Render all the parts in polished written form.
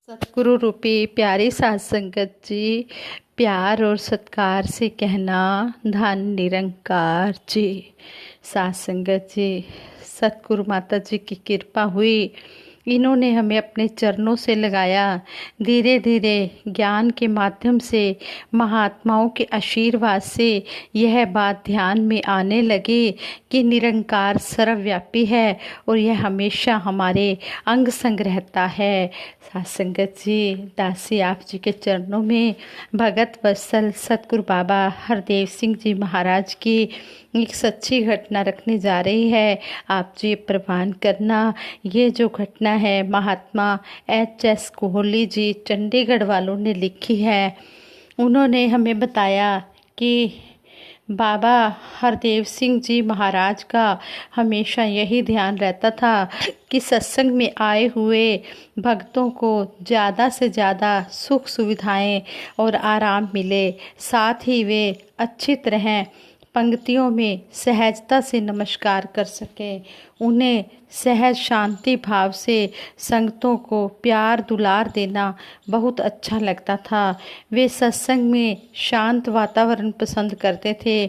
सतगुरु रूपी प्यारी साध संगत जी, प्यार और सत्कार से कहना धन निरंकार जी। साध संगत जी, सतगुरु माता जी की कृपा हुई, इन्होंने हमें अपने चरणों से लगाया। धीरे धीरे ज्ञान के माध्यम से, महात्माओं के आशीर्वाद से यह बात ध्यान में आने लगी कि निरंकार सर्वव्यापी है और यह हमेशा हमारे अंग संग रहता है। साध संगत जी, दासी आप जी के चरणों में भगत वत्सल सतगुरु बाबा हरदेव सिंह जी महाराज की एक सच्ची घटना रखने जा रही है। आप जी प्रवान करना। ये जो घटना है महात्मा एच.एस. कोहली जी चंडीगढ़ वालों ने लिखी है। उन्होंने हमें बताया कि बाबा हरदेव सिंह जी महाराज का हमेशा यही ध्यान रहता था कि सत्संग में आए हुए भक्तों को ज़्यादा से ज़्यादा सुख सुविधाएं और आराम मिले, साथ ही वे अच्छी तरह पंक्तियों में सहजता से नमस्कार कर सकें। उन्हें सहज शांति भाव से संगतों को प्यार दुलार देना बहुत अच्छा लगता था। वे सत्संग में शांत वातावरण पसंद करते थे।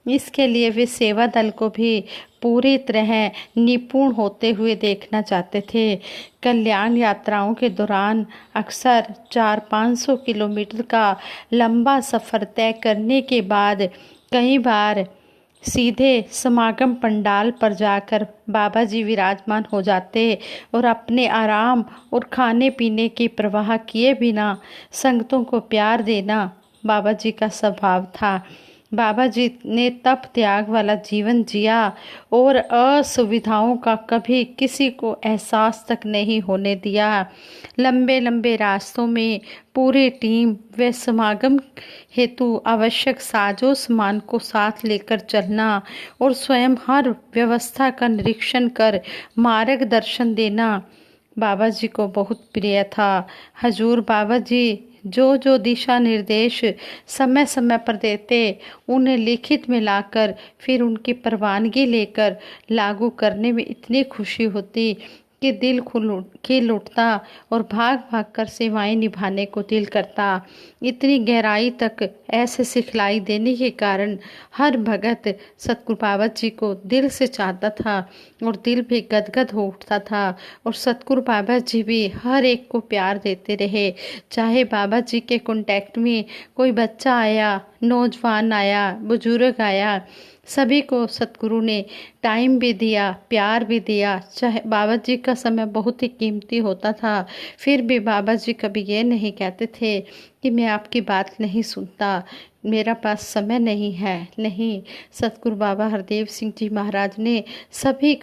इसके लिए वे सेवा दल को भी पूरी तरह निपुण होते हुए देखना चाहते थे। कल्याण यात्राओं के दौरान अक्सर 400-500 किलोमीटर का लंबा सफ़र तय करने के बाद कई बार सीधे समागम पंडाल पर जाकर बाबा जी विराजमान हो जाते और अपने आराम और खाने पीने की परवाह किए बिना संगतों को प्यार देना बाबा जी का स्वभाव था। बाबा जी ने तप त्याग वाला जीवन जिया और असुविधाओं का कभी किसी को एहसास तक नहीं होने दिया। लंबे लंबे रास्तों में पूरी टीम व समागम हेतु आवश्यक साजो सामान को साथ लेकर चलना और स्वयं हर व्यवस्था का निरीक्षण कर मार्गदर्शन देना बाबा जी को बहुत प्रिय था। हजूर बाबा जी जो दिशा निर्देश समय समय पर देते, उन्हें लिखित में लाकर फिर उनकी प्रवानगी लेकर लागू करने में इतनी खुशी होती कि दिल खिल उठता और भाग भाग कर सेवाएं निभाने को दिल करता। इतनी गहराई तक ऐसे सिखलाई देने के कारण हर भगत सतगुरु बाबा जी को दिल से चाहता था और दिल भी गदगद हो उठता था। और सतगुरु बाबा जी भी हर एक को प्यार देते रहे। चाहे बाबा जी के कांटेक्ट में कोई बच्चा आया, नौजवान आया, बुजुर्ग आया, सभी को सतगुरु ने टाइम भी दिया, प्यार भी दिया। चाहे बाबा जी का समय बहुत ही कीमती होता था, फिर भी बाबा जी कभी ये नहीं कहते थे कि मैं आपकी बात नहीं सुनता, मेरा पास समय नहीं है। नहीं, सतगुरु बाबा हरदेव सिंह जी महाराज ने सभी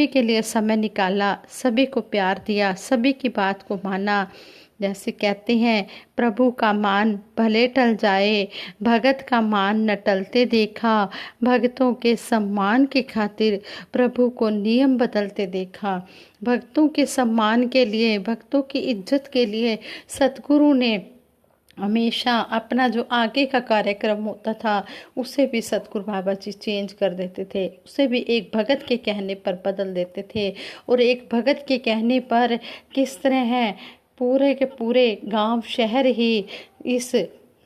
के लिए समय निकाला, सभी को प्यार दिया, सभी की बात को माना। जैसे कहते हैं, प्रभु का मान भले टल जाए, भगत का मान न टलते देखा। भक्तों के सम्मान की खातिर प्रभु को नियम बदलते देखा। भक्तों के सम्मान के लिए, भक्तों की इज्जत के लिए सतगुरु ने हमेशा अपना जो आगे का कार्यक्रम होता था उसे भी सतगुरु बाबा जी चेंज कर देते थे। उसे भी एक भगत के कहने पर बदल देते थे। और एक भगत के कहने पर किस तरह है पूरे के पूरे गांव शहर ही इस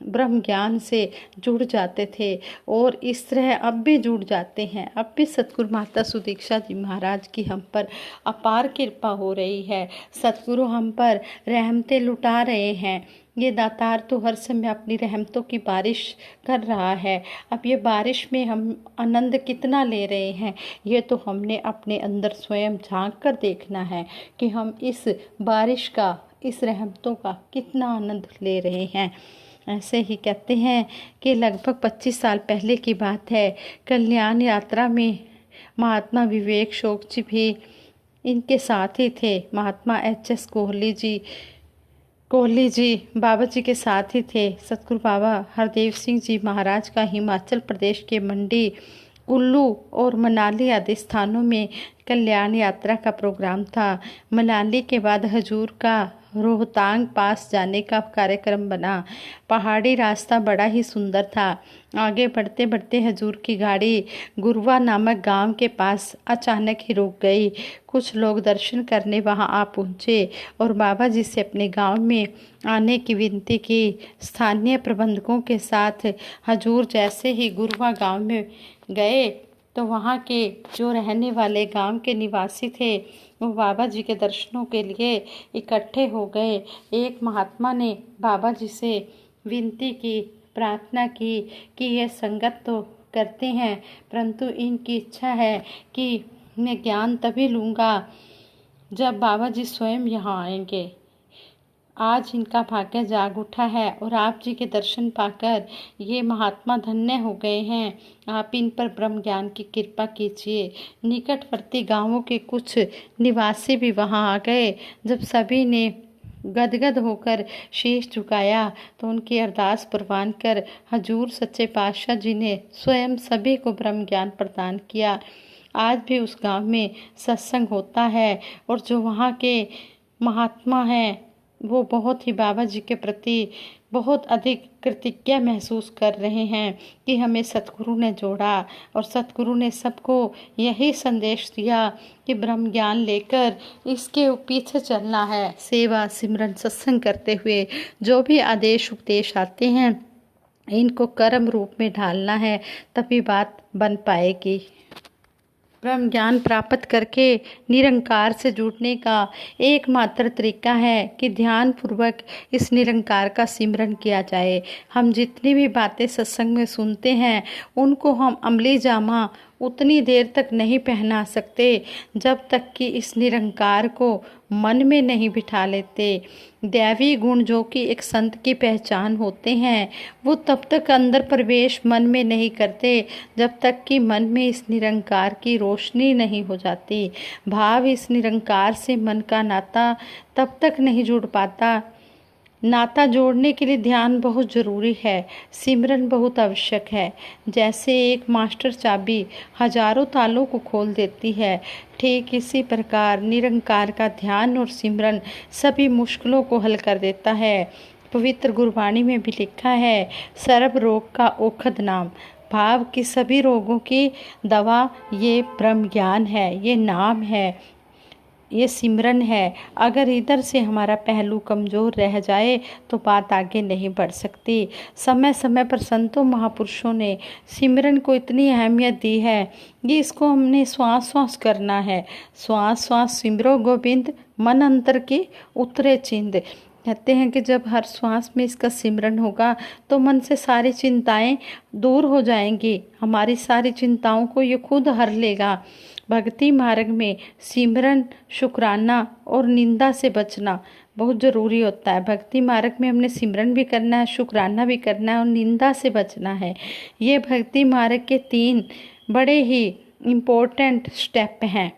ब्रह्म ज्ञान से जुड़ जाते थे। और इस तरह अब भी जुड़ जाते हैं। अब भी सतगुरु माता सुदीक्षा जी महाराज की हम पर अपार कृपा हो रही है। सतगुरु हम पर रहमतें लुटा रहे हैं। ये दातार तो हर समय अपनी रहमतों की बारिश कर रहा है। अब ये बारिश में हम आनंद कितना ले रहे हैं, ये तो हमने अपने अंदर स्वयं झांक कर देखना है कि हम इस बारिश का, इस रहमतों का कितना आनंद ले रहे हैं। ऐसे ही कहते हैं कि लगभग 25 साल पहले की बात है, कल्याण यात्रा में महात्मा विवेक शोक जी भी इनके साथ ही थे। महात्मा एच.एस. कोहली जी बाबा जी के साथ ही थे। सतगुरु बाबा हरदेव सिंह जी महाराज का हिमाचल प्रदेश के मंडी, कुल्लू और मनाली आदि स्थानों में कल्याण यात्रा का प्रोग्राम था। मनाली के बाद हजूर का रोहतांग पास जाने का कार्यक्रम बना। पहाड़ी रास्ता बड़ा ही सुंदर था। आगे बढ़ते बढ़ते हजूर की गाड़ी गुरवा नामक गांव के पास अचानक ही रुक गई। कुछ लोग दर्शन करने वहां आ पहुंचे और बाबा जी से अपने गांव में आने की विनती की। स्थानीय प्रबंधकों के साथ हजूर जैसे ही गुरवा गांव में गए तो वहाँ के जो रहने वाले गांव के निवासी थे वो बाबा जी के दर्शनों के लिए इकट्ठे हो गए। एक महात्मा ने बाबा जी से विनती की, प्रार्थना की कि ये संगत तो करते हैं परंतु इनकी इच्छा है कि मैं ज्ञान तभी लूँगा जब बाबा जी स्वयं यहाँ आएंगे। आज इनका भाग्य जाग उठा है और आप जी के दर्शन पाकर ये महात्मा धन्य हो गए हैं। आप इन पर ब्रह्म ज्ञान की कृपा कीजिए। निकटवर्ती गांवों के कुछ निवासी भी वहां आ गए। जब सभी ने गदगद होकर शीश झुकाया तो उनकी अरदास प्रवान कर हजूर सच्चे पातशाह जी ने स्वयं सभी को ब्रह्म ज्ञान प्रदान किया। आज भी उस गांव में सत्संग होता है और जो वहाँ के महात्मा हैं वो बहुत ही बाबा जी के प्रति बहुत अधिक कृतज्ञता महसूस कर रहे हैं कि हमें सतगुरु ने जोड़ा और सतगुरु ने सबको यही संदेश दिया कि ब्रह्म ज्ञान लेकर इसके पीछे चलना है। सेवा सिमरन सत्संग करते हुए जो भी आदेश उपदेश आते हैं इनको कर्म रूप में ढालना है, तभी बात बन पाएगी। ब्रह्म ज्ञान प्राप्त करके निरंकार से जुड़ने का एकमात्र तरीका है कि ध्यान पूर्वक इस निरंकार का सिमरन किया जाए। हम जितनी भी बातें सत्संग में सुनते हैं उनको हम अमली जामा उतनी देर तक नहीं पहना सकते जब तक कि इस निरंकार को मन में नहीं बिठा लेते। दैवी गुण जो कि एक संत की पहचान होते हैं वो तब तक अंदर प्रवेश मन में नहीं करते जब तक कि मन में इस निरंकार की रोशनी नहीं हो जाती। भाव इस निरंकार से मन का नाता तब तक नहीं जुड़ पाता। नाता जोड़ने के लिए ध्यान बहुत ज़रूरी है, सिमरन बहुत आवश्यक है। जैसे एक मास्टर चाबी हजारों तालों को खोल देती है, ठीक इसी प्रकार निरंकार का ध्यान और सिमरन सभी मुश्किलों को हल कर देता है। पवित्र गुरबाणी में भी लिखा है, सर्व रोग का औषध नाम। भाव की सभी रोगों की दवा ये ब्रह्म ज्ञान है, ये नाम है, ये सिमरन है। अगर इधर से हमारा पहलू कमज़ोर रह जाए तो बात आगे नहीं बढ़ सकती। समय समय पर संतों महापुरुषों ने सिमरन को इतनी अहमियत दी है कि इसको हमने श्वास श्वास करना है। श्वास श्वास सिमरो गोविंद, मन अंतर की उतरे चिंद। कहते हैं कि जब हर श्वास में इसका सिमरन होगा तो मन से सारी चिंताएं दूर हो जाएंगी, हमारी सारी चिंताओं को ये खुद हर लेगा। भक्ति मार्ग में सिमरन, शुक्राना और निंदा से बचना बहुत ज़रूरी होता है। भक्ति मार्ग में हमने सिमरन भी करना है, शुक्राना भी करना है और निंदा से बचना है। ये भक्ति मार्ग के 3 बड़े ही इम्पोर्टेंट स्टेप हैं।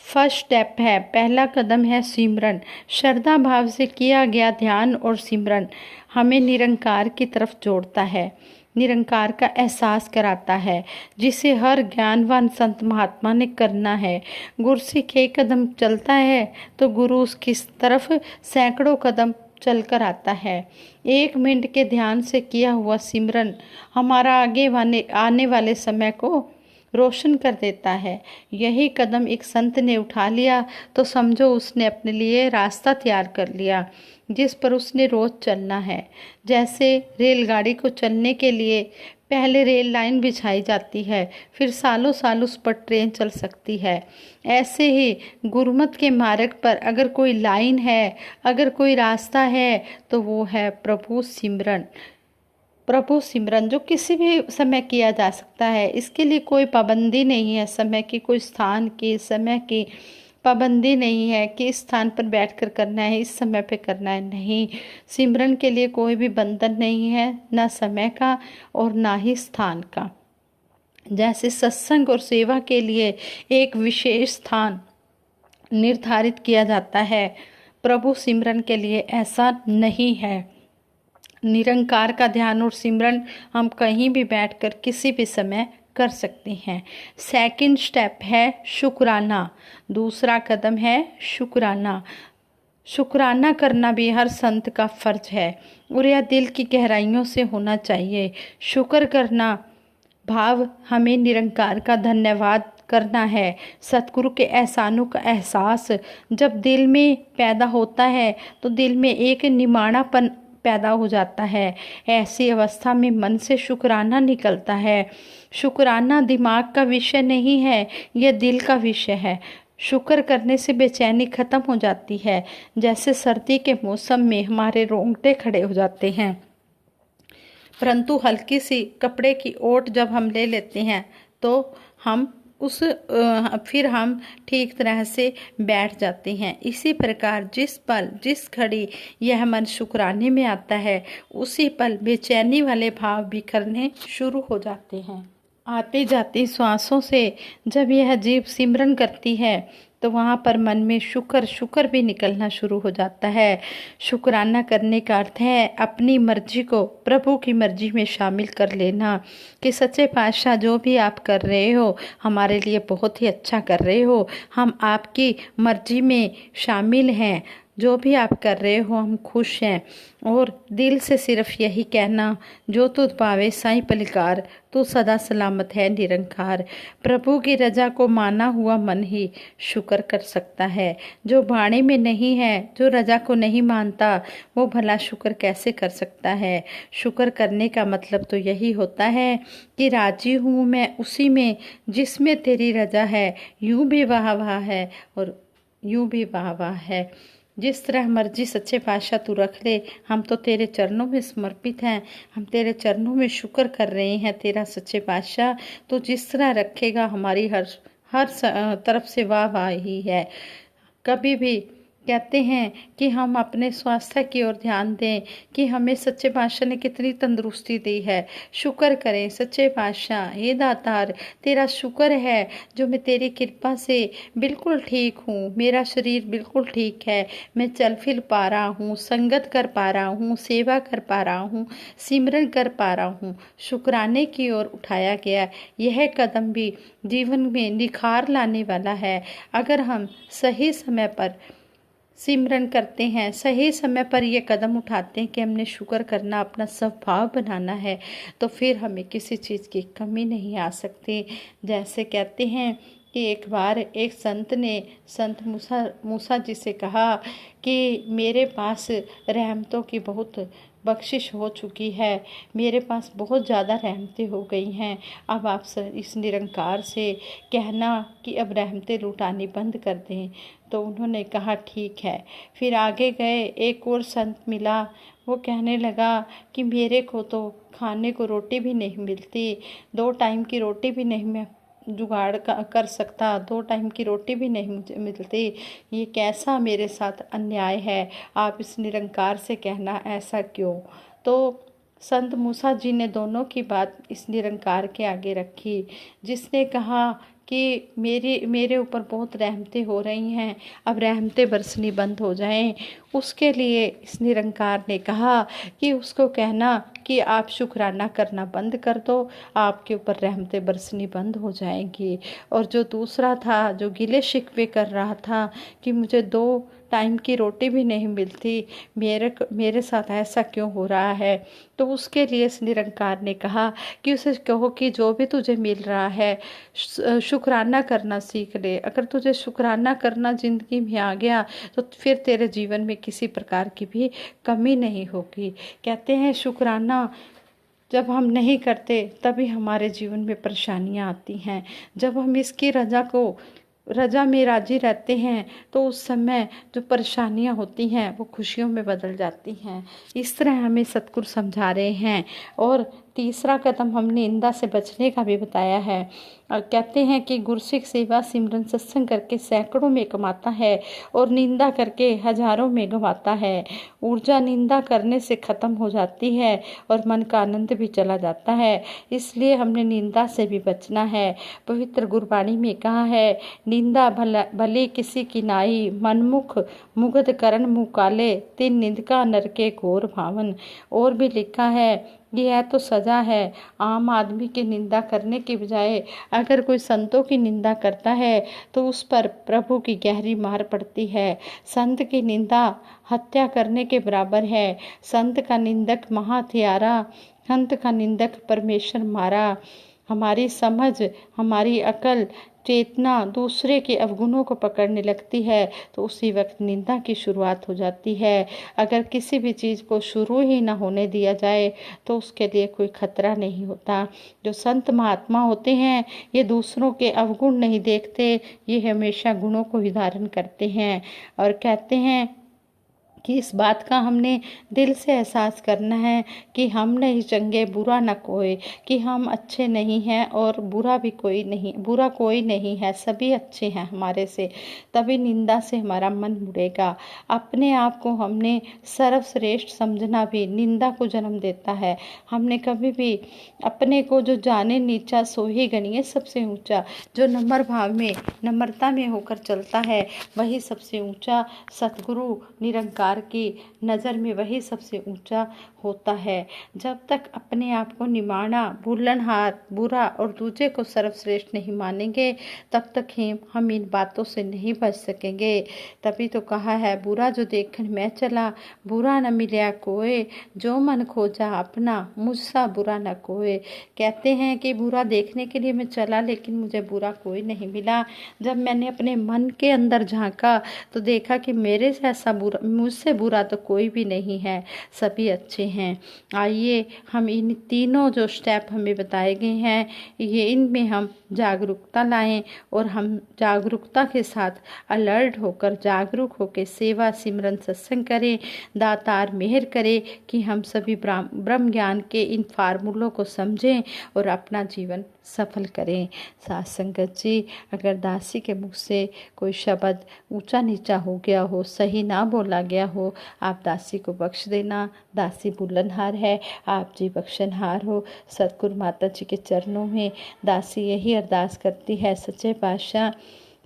फर्स्ट स्टेप है, पहला कदम है सिमरन। श्रद्धा भाव से किया गया ध्यान और सिमरन हमें निरंकार की तरफ जोड़ता है, निरंकार का एहसास कराता है, जिसे हर ज्ञानवान संत महात्मा ने करना है। गुरसिख एक कदम चलता है तो गुरु उसकी तरफ सैकड़ों कदम चलकर आता है। 1 मिनट के ध्यान से किया हुआ सिमरन हमारा आने वाले समय को रोशन कर देता है। यही कदम एक संत ने उठा लिया तो समझो उसने अपने लिए रास्ता तैयार कर लिया जिस पर उसने रोज चलना है। जैसे रेलगाड़ी को चलने के लिए पहले रेल लाइन बिछाई जाती है, फिर सालों साल उस पर ट्रेन चल सकती है। ऐसे ही गुरुमत के मार्ग पर अगर कोई लाइन है, अगर कोई रास्ता है तो वो है प्रभु सिमरन। प्रभु सिमरन जो किसी भी समय किया जा सकता है, इसके लिए कोई पाबंदी नहीं है, समय की, कोई स्थान की, समय की पाबंदी नहीं है कि इस स्थान पर बैठकर करना है, इस समय पे करना है। नहीं, सिमरन के लिए कोई भी बंधन नहीं है, ना समय का और ना ही स्थान का। जैसे सत्संग और सेवा के लिए एक विशेष स्थान निर्धारित किया जाता है, प्रभु सिमरन के लिए ऐसा नहीं है। निरंकार का ध्यान और सिमरन हम कहीं भी बैठकर किसी भी समय कर सकते हैं। सेकंड स्टेप है शुक्राना, दूसरा कदम है शुक्राना। शुक्राना करना भी हर संत का फर्ज है और यह दिल की गहराइयों से होना चाहिए। शुक्र करना भाव हमें निरंकार का धन्यवाद करना है। सतगुरु के एहसानों का एहसास जब दिल में पैदा होता है तो दिल में एक निमाणापन पैदा हो जाता है। ऐसी अवस्था में मन से शुक्राना निकलता है। शुक्राना दिमाग का विषय नहीं है, यह दिल का विषय है। शुक्र करने से बेचैनी खत्म हो जाती है। जैसे सर्दी के मौसम में हमारे रोंगटे खड़े हो जाते हैं, परंतु हल्की सी कपड़े की ओट जब हम ले लेते हैं तो हम फिर हम ठीक तरह से बैठ जाते हैं। इसी प्रकार जिस पल जिस घड़ी यह मन शुक्राने में आता है, उसी पल बेचैनी वाले भाव बिखरने शुरू हो जाते हैं। आती जाती श्वासों से जब यह जीभ सिमरन करती है तो वहाँ पर मन में शुक्र शुक्र भी निकलना शुरू हो जाता है। शुक्राना करने का अर्थ है अपनी मर्जी को प्रभु की मर्जी में शामिल कर लेना कि सच्चे पातशाह जो भी आप कर रहे हो हमारे लिए बहुत ही अच्छा कर रहे हो, हम आपकी मर्जी में शामिल हैं, जो भी आप कर रहे हो हम खुश हैं। और दिल से सिर्फ यही कहना, जो तुझ पावे साईं पलिकार, तू सदा सलामत है निरंकार। प्रभु की रजा को माना हुआ मन ही शुक्र कर सकता है। जो बाणे में नहीं है, जो रजा को नहीं मानता, वो भला शुक्र कैसे कर सकता है। शुक्र करने का मतलब तो यही होता है कि राजी हूँ मैं उसी में जिसमें तेरी रजा है। यूँ भी वाह वाह है और यूँ भी वाह वाह है। जिस तरह मर्जी सच्चे पातशाह तू रख ले, हम तो तेरे चरणों में समर्पित हैं, हम तेरे चरणों में शुक्र कर रहे हैं तेरा सच्चे पातशाह। तो जिस तरह रखेगा हमारी हर तरफ से वाह वाह ही है। कभी भी कहते हैं कि हम अपने स्वास्थ्य की ओर ध्यान दें कि हमें सच्चे पातशाह ने कितनी तंदुरुस्ती दी है। शुक्र करें सच्चे पातशाह, हे दातार तेरा शुक्र है जो मैं तेरी कृपा से बिल्कुल ठीक हूँ, मेरा शरीर बिल्कुल ठीक है, मैं चल फिर पा रहा हूँ, संगत कर पा रहा हूँ, सेवा कर पा रहा हूँ, सिमरन कर पा रहा हूँ। शुक्राने की ओर उठाया गया यह कदम भी जीवन में निखार लाने वाला है। अगर हम सही समय पर सिमरन करते हैं, सही समय पर ये कदम उठाते हैं कि हमने शुक्र करना अपना स्वभाव बनाना है, तो फिर हमें किसी चीज़ की कमी नहीं आ सकती। जैसे कहते हैं कि एक बार एक संत ने संत मूसा जी से कहा कि मेरे पास रहमतों की बहुत बख्शिश हो चुकी है, मेरे पास बहुत ज़्यादा रहमतें हो गई हैं, अब आप इस निरंकार से कहना कि अब रहमतें लुटानी बंद कर दें। तो उन्होंने कहा ठीक है। फिर आगे गए, एक और संत मिला, वो कहने लगा कि मेरे को तो खाने को रोटी भी नहीं मिलती, 2 टाइम की रोटी भी नहीं मैं जुगाड़ कर सकता, 2 टाइम की रोटी भी नहीं मुझे मिलती, ये कैसा मेरे साथ अन्याय है, आप इस निरंकार से कहना ऐसा क्यों। तो संत मूसा जी ने दोनों की बात इस निरंकार के आगे रखी, जिसने कहा कि मेरे ऊपर बहुत रहमतें हो रही हैं, अब रहमतें बरसनी बंद हो जाएं। उसके लिए इस निरंकार ने कहा कि उसको कहना कि आप शुक्राना करना बंद कर दो, आपके ऊपर रहमतें बरसनी बंद हो जाएंगी। और जो दूसरा था, जो गिले शिकवे कर रहा था कि मुझे 2 टाइम की रोटी भी नहीं मिलती, मेरे साथ ऐसा क्यों हो रहा है, तो उसके लिए इस निरंकार ने कहा कि उसे कहो कि जो भी तुझे मिल रहा है शुक्राना करना सीख ले। अगर तुझे शुक्राना करना ज़िंदगी में आ गया तो फिर तेरे जीवन में किसी प्रकार की भी कमी नहीं होगी। कहते हैं शुक्राना जब हम नहीं करते तभी हमारे जीवन में परेशानियां आती हैं। जब हम इसकी रजा में राजी रहते हैं तो उस समय जो परेशानियां होती हैं वो खुशियों में बदल जाती हैं। इस तरह हमें सतगुरु समझा रहे हैं। और तीसरा कदम हमने निंदा से बचने का भी बताया है। कहते हैं कि गुरसिख सेवा सिमरन सत्संग करके सैकड़ों में कमाता है और निंदा करके हजारों में गंवाता है। ऊर्जा निंदा करने से खत्म हो जाती है और मन का आनंद भी चला जाता है, इसलिए हमने निंदा से भी बचना है। पवित्र गुरबाणी में कहा है, निंदा भले किसी की नाई, मनमुख मुगध करण मुँह काले, तिन निंदका नरके घोर भावन। और भी लिखा है यह तो सजा है। आम आदमी की निंदा करने के बजाय अगर कोई संतों की निंदा करता है तो उस पर प्रभु की गहरी मार पड़ती है। संत की निंदा हत्या करने के बराबर है। संत का निंदक महाहत्यारा, संत का निंदक परमेश्वर मारा। हमारी समझ, हमारी अकल, चेतना दूसरे के अवगुणों को पकड़ने लगती है तो उसी वक्त निंदा की शुरुआत हो जाती है। अगर किसी भी चीज़ को शुरू ही ना होने दिया जाए तो उसके लिए कोई खतरा नहीं होता। जो संत महात्मा होते हैं ये दूसरों के अवगुण नहीं देखते, ये हमेशा गुणों को ही धारण करते हैं और कहते हैं कि इस बात का हमने दिल से एहसास करना है कि हम नहीं चंगे बुरा न कोई, कि हम अच्छे नहीं हैं और बुरा कोई नहीं है, सभी अच्छे हैं हमारे से। तभी निंदा से हमारा मन मुड़ेगा। अपने आप को हमने सर्वश्रेष्ठ समझना भी निंदा को जन्म देता है। हमने कभी भी अपने को जो जाने नीचा सो ही गणिए सबसे ऊंचा। जो नम्र भाव में, नम्रता में होकर चलता है वही सबसे ऊंचा। सतगुरु निरंकार की नज़र में वही सबसे ऊंचा होता है। जब तक अपने आप को निमाना, भूलनहार, बुरा और दूसरे को सर्वश्रेष्ठ नहीं मानेंगे तब तक ही हम इन बातों से नहीं बच सकेंगे। तभी तो कहा है, बुरा जो देखन मैं चला, बुरा न मिला कोई, जो मन खोजा अपना, मुझसा बुरा न कोई। कहते हैं कि बुरा देखने के लिए मैं चला लेकिन मुझे बुरा कोई नहीं मिला। जब मैंने अपने मन के अंदर झांका तो देखा कि मेरे से ऐसा बुरा, मुझसे बुरा तो कोई भी नहीं है, सभी अच्छे हैं। आइए हम इन तीनों जो स्टेप हमें बताए गए हैं ये इनमें हम जागरूकता लाएं और हम जागरूकता के साथ अलर्ट होकर, जागरूक होकर सेवा सिमरन सत्संग करें। दातार मेहर करे कि हम सभी ब्रह्म ज्ञान के इन फार्मूलों को समझें और अपना जीवन सफल करें। साथ संगत जी, अगर दासी के मुख से कोई शब्द ऊंचा नीचा हो गया हो, सही ना बोला गया हो, आप दासी को बख्श देना। दासी बुलनहार है, आप जी बख्शनहार हो। सतगुरु माता जी के चरणों में दासी यही अरदास करती है, सच्चे पातशाह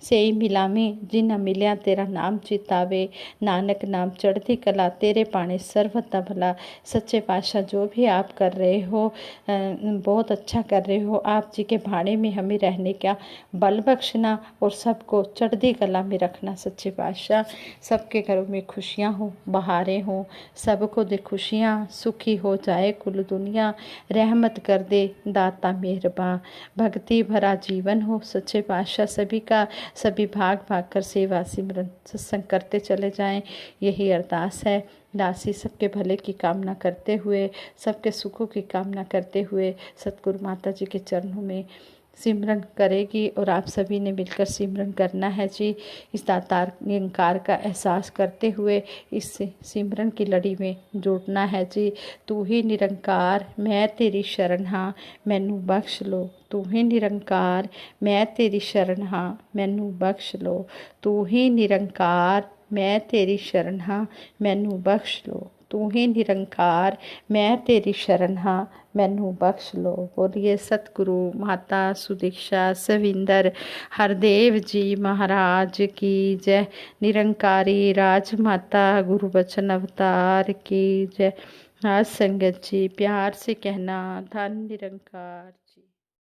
से ही मिलावें जिन मिलिया तेरा नाम चितावे, नानक नाम चढ़ती कला तेरे पाने सर्वथा भला। सच्चे पातशाह जो भी आप कर रहे हो बहुत अच्छा कर रहे हो। आप जी के भाड़े में हमें रहने का बल बख्शना और सबको चढ़ती कला में रखना। सच्चे पातशाह सबके घरों में खुशियाँ हो, बहारें हो, सबको दे खुशियाँ, सुखी हो जाए कुल दुनिया। रहमत कर दे दाता मेहरबान, भक्ति भरा जीवन हो। सच्चे पातशाह सभी भाग भाग कर सेवा सिमरन सत्संग करते चले जाएं, यही अरदास है। दासी सबके भले की कामना करते हुए, सबके सुखों की कामना करते हुए सतगुरु माता जी के चरणों में सिमरन करेगी और आप सभी ने मिलकर सिमरन करना है जी। इस दातार निरंकार का एहसास करते हुए इस सिमरन की लड़ी में जुड़ना है जी। तू ही निरंकार मैं तेरी शरण हाँ, मैनू बख्श लो। तू ही निरंकार मैं तेरी शरण हाँ, मैनू बख्श लो। तू ही निरंकार मैं तेरी शरण हाँ, मैनू बख्श लो। तू ही निरंकार मैं तेरी शरण हाँ, मैनू बख्श लो। बोलिए सतगुरु माता सुदीक्षा सविंदर हरदेव जी महाराज की जय। निरंकारी राजमाता गुरु बचन अवतार की जय। आज संगत जी प्यार से कहना धन निरंकार।